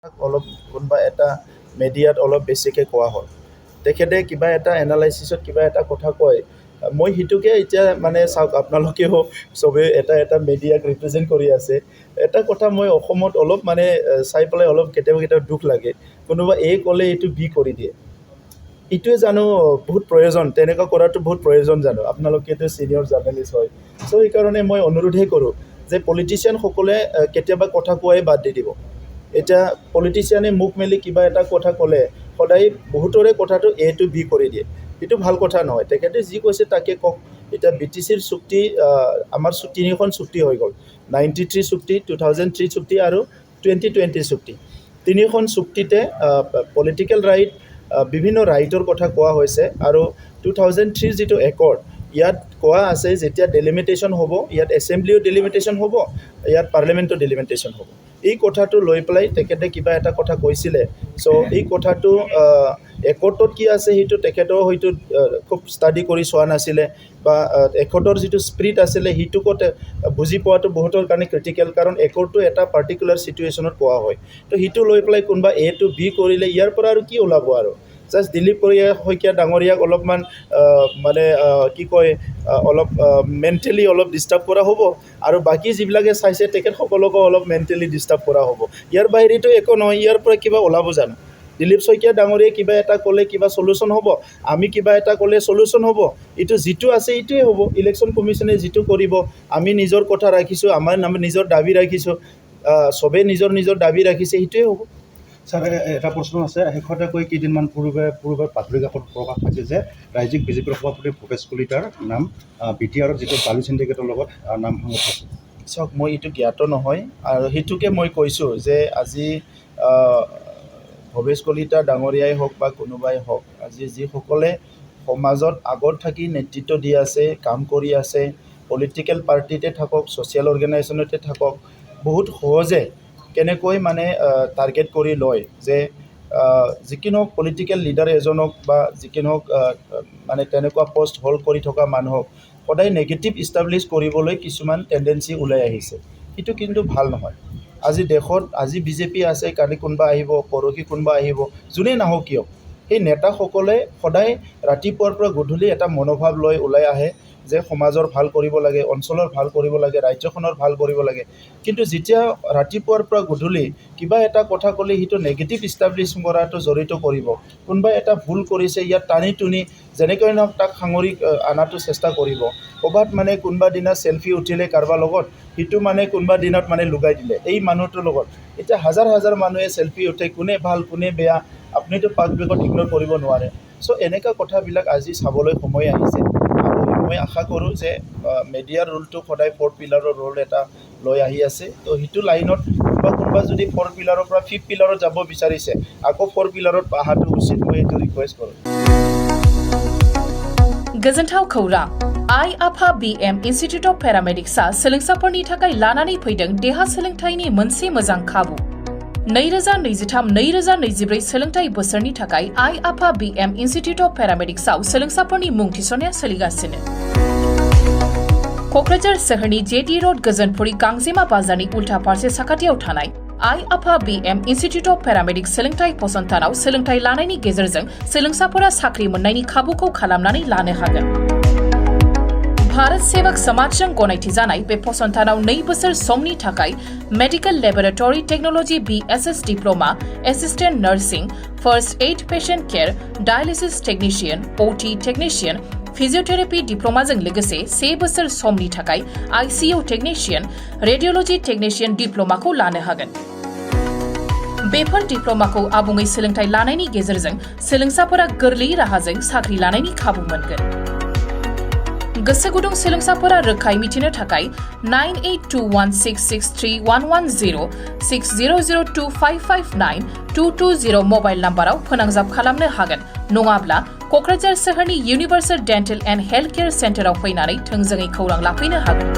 অলপ কোনোবা এটা মিডিয়াত অলপ বেছিকৈ কোৱা হ'ল তেখেতে কিবা এটা এনালাইচিছত কিবা এটা কথা কয় মই সিটোকে এতিয়া মানে চাওক আপোনালোকেও চবেই এটা মিডিয়াক ৰিপ্ৰেজেণ্ট কৰি আছে এটা কথা মই অসমত অলপ মানে চাই পেলাই অলপ কেতিয়াবা দুখ লাগে কোনোবা এ ক'লে এইটো বি কৰি দিয়ে এইটোৱে জানো বহুত প্ৰয়োজন তেনেকুৱা কৰাটো বহুত প্ৰয়োজন জানো আপোনালোকেতো ছিনিয়ৰ জাৰ্নেলিষ্ট হয় চ' সেইকাৰণে মই অনুৰোধহে কৰোঁ যে পলিটিচিয়ানসকলে কেতিয়াবা কথা কোৱাই বাদ দি দিব এতিয়া পলিটিচিয়ানে মুখ মেলি কিবা এটা কথা ক'লে সদায় বহুতৰে কথাটো এ টু বি কৰি দিয়ে এইটো ভাল কথা নহয় তেখেতে যি কৈছে তাকে কওক এতিয়া BTCৰ চুক্তি আমাৰ তিনিখন চুক্তি হৈ গ'ল 93 চুক্তি 2003 চুক্তি আৰু 2020 চুক্তি তিনিখন চুক্তিতে পলিটিকেল ৰাইট বিভিন্ন ৰাইটৰ কথা কোৱা হৈছে আৰু 2003 যিটো একৰ্ড ইয়াত কোৱা আছে যেতিয়া ডেলিমিটেশ্যন হ'ব ইয়াত এছেম্বলিও ডেলিমিটেশ্যন হ'ব ইয়াত পাৰ্লিমেণ্টৰ ডেলিমিটেশ্যন হ'ব এই কথাটো লৈ পেলাই তেখেতে কিবা এটা কথা কৈছিলে চ' এই কথাটো একৰ্ডত কি আছে সেইটো তেখেতেও হয়তো খুব ষ্টাডি কৰি চোৱা নাছিলে বা একৰ্ডৰ যিটো স্পিৰিট আছিলে সেইটোকো বুজি পোৱাটো বহুতৰ কাৰণে ক্ৰিটিকেল কাৰণ একৰ্ডটো এটা পাৰ্টিকুলাৰ চিটুৱেশ্যনত কোৱা হয় তো সেইটো লৈ পেলাই কোনোবা এ টু বি কৰিলে ইয়াৰ পৰা আৰু কি ওলাব আৰু জাষ্ট দিলীপ শইকীয়া ডাঙৰীয়াক অলপমান মানে কি কয় অলপ মেণ্টেলি অলপ ডিষ্টাৰ্ব কৰা হ'ব আৰু বাকী যিবিলাকে চাইছে তেখেতসকলকো অলপ মেণ্টেলি ডিষ্টাৰ্ব কৰা হ'ব ইয়াৰ বাহিৰেতো একো নহয় ইয়াৰ পৰা কিবা ওলাব জানো দিলীপ শইকীয়া ডাঙৰীয়াই কিবা এটা ক'লে কিবা সলিউশ্যন হ'ব আমি কিবা এটা ক'লে সলিউশ্যন হ'ব এইটো যিটো আছে এইটোৱে হ'ব ইলেকশ্যন কমিশ্যনে যিটো কৰিব আমি নিজৰ কথা ৰাখিছোঁ আমাৰ নিজৰ দাবী ৰাখিছোঁ চবেই নিজৰ দাবী ৰাখিছে সেইটোৱে হ'ব ছাৰ এটা প্ৰশ্ন আছে শেহতীয়াকৈ কেইদিনমান পূৰ্বে বাতৰি কাকত প্ৰকাশ পাইছে যে ৰাজ্যিক বিজেপিৰ সভাপতি ভূপেশ কলিতাৰ নাম BTRৰ যিটো বালি চিণ্ডিকেটৰ লগত নাম সংগত আছে চাওক মই এইটো জ্ঞাত নহয় আৰু সেইটোকে মই কৈছোঁ যে আজি ভূপেশ কলিতা ডাঙৰীয়াই হওক বা কোনোবাই হওক আজি যিসকলে সমাজত আগত থাকি নেতৃত্ব দি আছে কাম কৰি আছে পলিটিকেল পাৰ্টিতে থাকক ছ'চিয়েল অৰ্গেনাইজেশ্যনতে থাকক বহুত সহজে কেনেকৈ মানে টাৰ্গেট কৰি লয় যে যিকিনো পলিটিকেল লিডাৰ এজনক বা যিকিনো মানে তেনেকুৱা পষ্ট হোল্ড কৰি থকা মানুহক সদায় নেগেটিভ ইষ্টাব্লিছ কৰিবলৈ কিছুমান টেণ্ডেঞ্চি ওলাই আহিছে সেইটো কিন্তু ভাল নহয় আজি দেশত আজি বিজেপি আছে কালি কোনোবা আহিব পৰহি কোনোবা আহিব যোনেই নাহক কিয় সেই নেতাসকলে সদায় ৰাতিপুৱাৰ পৰা গধূলি এটা মনোভাৱ লৈ ওলাই আহে যে সমাজৰ ভাল কৰিব লাগে অঞ্চলৰ ভাল কৰিব লাগে ৰাজ্যখনৰ ভাল কৰিব লাগে কিন্তু যেতিয়া ৰাতিপুৱাৰ পৰা গধূলি কিবা এটা কথা ক'লে সেইটো নেগেটিভ ইষ্টাব্লিছ কৰাটো জড়িত কৰিব কোনোবা এটা ভুল কৰিছে ইয়াত টানি টুনি যেনেকৈ নহওক তাক সাঙুৰি আনাটো চেষ্টা কৰিব ক'ৰবাত মানে কোনোবা দিনা চেলফি উঠিলে কাৰোবাৰ লগত সেইটো মানে কোনোবা দিনত মানে লুগাই দিলে এই মানুহটোৰ লগত এতিয়া হাজাৰ মানুহে চেলফি উঠে কোনে ভাল কোনে বেয়া আপুনিতো পাব্লিকত ইগন'ৰ কৰিব নোৱাৰে চ' এনেকুৱা কথাবিলাক আজি চাবলৈ সময় আহিছে আৰু মই আশা কৰোঁ যে মিডিয়াৰ ৰোলটো সদায় 4th পিলাৰৰ ৰোল এটা লৈ আহি আছে তো সেইটো লাইনত কোনোবা যদি 4th পিলাৰৰ পৰা 5th পিলাৰত যাব বিচাৰিছে আকৌ 4th পিলাৰত অহাটো উচিত মই এইটো ৰিকুৱেষ্ট কৰোঁ गोजोनथाव खौरां आइ आफा BM इन्स्टिट्युट अफ पेरामेडिक्सआ सोलोंसाफोरनि थाखाय लानानै फैदों देहा सोलोंथायनि मोनसे मोजां खाबु 2023-2024 सोलोंथाय बोसोरनि थाखाय आइ आफा BM इन्स्टिट्युट अफ पेरामेडिक्सआव सोलोंसाफोरनि मुं थिसननाया सोलिगासिनो क'क्राझार सोहोरनि JT रोड गोजोनपुरी गांजेमा बाजारनि उल्था फारसे साखाथियाव थानाय आइ आफा BM इन्स्टिट्युट अफ पेरामेडिक्स सोलोंथाय फसंथानाव सोलोंथाय लानायनि गेजेरजों सोलोंसाफोरा साख्रि मोननायनि खाबुखौ खालामनानै लानो हागोन भारत सेवक समाजजों गनायथि जानाय बे फसंथानाव 2 बोसोर समनि थाखाय medical laboratory technology BSS diploma assistant nursing first aid patient care dialysis technician OT technician physiotherapy डिप्लोमाजों लोगोसे 1 बोसोर समनि थाखाय ICU टेक्निशियन रेडियोलॉजी टेक्निशियन डिप्लोमाखौ लानो हागोन बेफोर डिप्लोमाखौ आबुङै सोलोंथाय लानायनि गेजेरजों सोलोंसाफोरा गोरलै राहाजों साख्रि लानायनि खाबु मोनगोन गोसो गुदुं सोलोंसाफोरा रोखायै मिथिनो थाखाय 9821663110 6002559220 मबाइल नाम्बाराव फोनांजाब खालामनो हागोन नङाब्ला क'क्राझार सोहोरनि universal dental and health care सेन्टाराव फैनानै थोंजोङै खौरां लाफैनो हागोन